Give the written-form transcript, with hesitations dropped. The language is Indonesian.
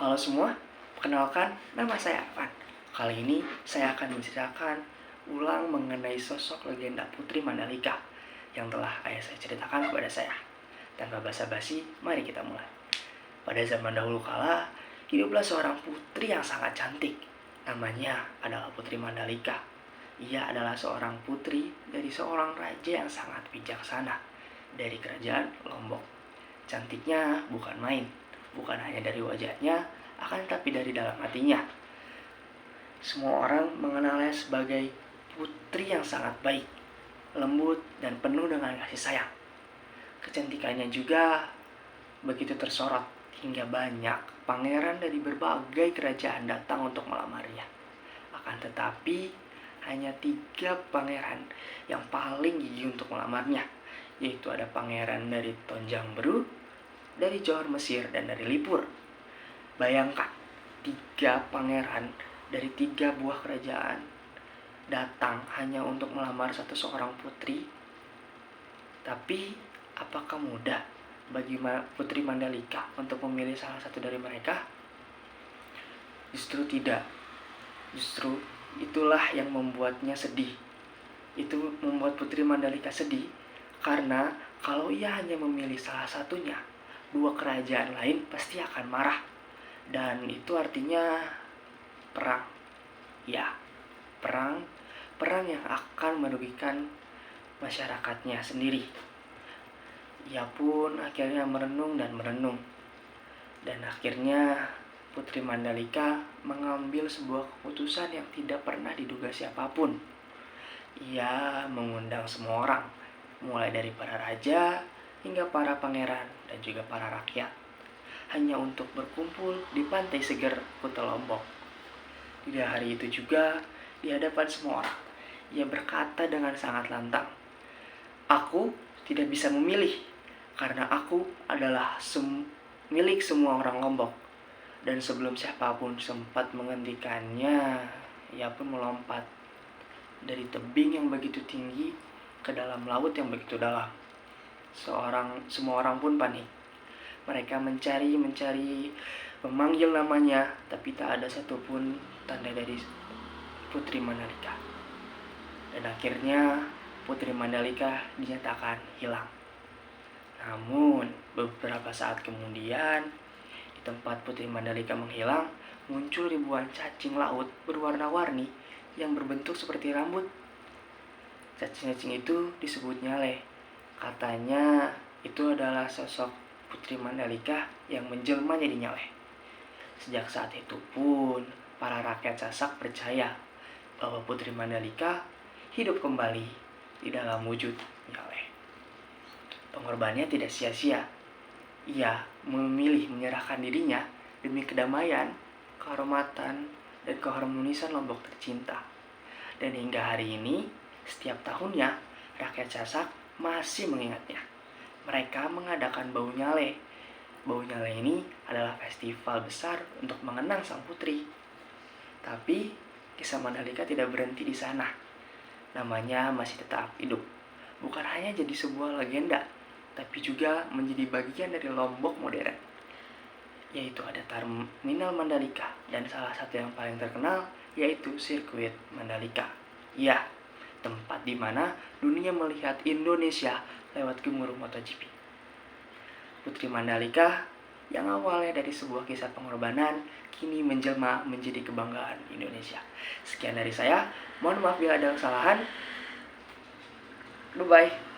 Halo semua, perkenalkan nama saya Arfan. Kali ini saya akan menceritakan ulang mengenai sosok legenda Putri Mandalika yang telah ayah saya ceritakan kepada saya. Tanpa basa-basi, mari kita mulai. Pada zaman dahulu kala, hiduplah seorang putri yang sangat cantik. Namanya adalah Putri Mandalika. Ia adalah seorang putri dari seorang raja yang sangat bijaksana dari kerajaan Lombok. Cantiknya bukan main, bukan hanya dari wajahnya, akan tetapi dari dalam hatinya. Semua orang mengenalnya sebagai putri yang sangat baik, lembut, dan penuh dengan kasih sayang. Kecantikannya juga begitu tersorot hingga banyak pangeran dari berbagai kerajaan datang untuk melamarnya. Akan tetapi hanya 3 pangeran yang paling gigih untuk melamarnya, yaitu ada pangeran dari Tonjang Beru, dari Johor Mesir, dan dari Lipur. Bayangkan 3 pangeran dari 3 buah kerajaan datang hanya untuk melamar seorang putri. Tapi apakah mudah bagi Putri Mandalika untuk memilih salah satu dari mereka? Justru tidak. Justru itulah yang membuatnya sedih. Itu membuat Putri Mandalika sedih karena kalau ia hanya memilih salah satunya, 2 kerajaan lain pasti akan marah. Dan itu artinya perang. Ya, perang yang akan merugikan masyarakatnya sendiri. Ia pun akhirnya merenung dan merenung. Dan akhirnya Putri Mandalika mengambil sebuah keputusan yang tidak pernah diduga siapapun. Ia mengundang semua orang, mulai dari para raja hingga para pangeran dan juga para rakyat, hanya untuk berkumpul di pantai seger Kuta Lombok. Di hari itu juga, di hadapan semua orang, ia berkata dengan sangat lantang, "Aku tidak bisa memilih, karena aku adalah milik semua orang Lombok." Dan sebelum siapapun sempat menghentikannya, ia pun melompat dari tebing yang begitu tinggi ke dalam laut yang begitu dalam. Semua orang pun panik. Mereka mencari, memanggil namanya, tapi tak ada satupun tanda dari Putri Mandalika. Dan akhirnya Putri Mandalika dinyatakan hilang. Namun beberapa saat kemudian, di tempat Putri Mandalika menghilang, muncul ribuan cacing laut berwarna-warni yang berbentuk seperti rambut. Cacing-cacing itu disebut nyale. Katanya itu adalah sosok Putri Mandalika yang menjelma jadi nyale. Sejak saat itu pun, para rakyat Sasak percaya bahwa Putri Mandalika hidup kembali di dalam wujud nyale. Pengorbanannya tidak sia-sia. Ia memilih menyerahkan dirinya demi kedamaian, kehormatan, dan keharmonisan Lombok tercinta. Dan hingga hari ini, setiap tahunnya, rakyat Sasak masih mengingatnya. Mereka mengadakan Bau Nyale. Bau Nyale ini adalah festival besar untuk mengenang sang putri. Tapi, kisah Mandalika tidak berhenti di sana. Namanya masih tetap hidup. Bukan hanya jadi sebuah legenda, tapi juga menjadi bagian dari Lombok modern, yaitu ada Terminal Mandalika, dan salah satu yang paling terkenal yaitu Sirkuit Mandalika. Ya, tempat di mana dunia melihat Indonesia lewat gemuruh MotoGP. Putri Mandalika yang awalnya dari sebuah kisah pengorbanan kini menjelma menjadi kebanggaan Indonesia. Sekian dari saya, mohon maaf bila ada kesalahan. Bye-bye.